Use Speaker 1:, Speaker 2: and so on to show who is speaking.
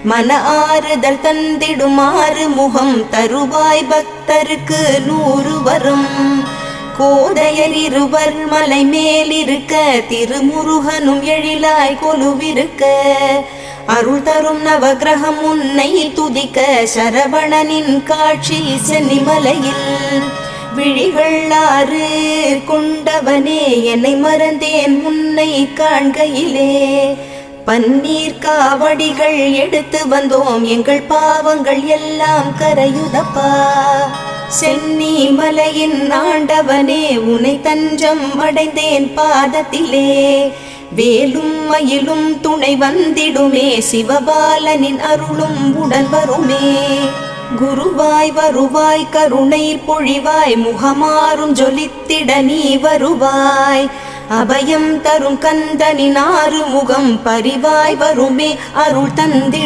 Speaker 1: மன ஆறுதல் தந்திடுமாறு முகம் தருவாய் பக்தருக்கு 100 வரும். கோதையர் இருவர் மலை மேலிருக்க திருமுருகனும் எழிலாய் கொலுவிருக்க அருள் தரும் நவகிரகம் உன்னை துதிக்க சரவணனின் காட்சி சென்னிமலையில். விழிகள் 6 கொண்டவனே என்னை மறந்தேன் உன்னை காண்கையிலே. பன்னீர் காவடிகள் எடுத்து வந்தோம் எங்கள் பாவங்கள் எல்லாம் கரையுதப்பா. சென்னி மலையின் ஆண்டவனே உன்னை தஞ்சம் அடைந்தேன் பாதத்திலே. வேலும் மயிலும் துணை வந்திடுமே சிவபாலனின் அருளும் உடன் வருமே. குருவாய் வருவாய் கருணை பொழிவாய் முகமாறும் ஜொலித்திட நீ வருவாய். அபயம் தரும் கந்தனின் 6 முகம் பரிவாய் வருமே அருள் தந்தி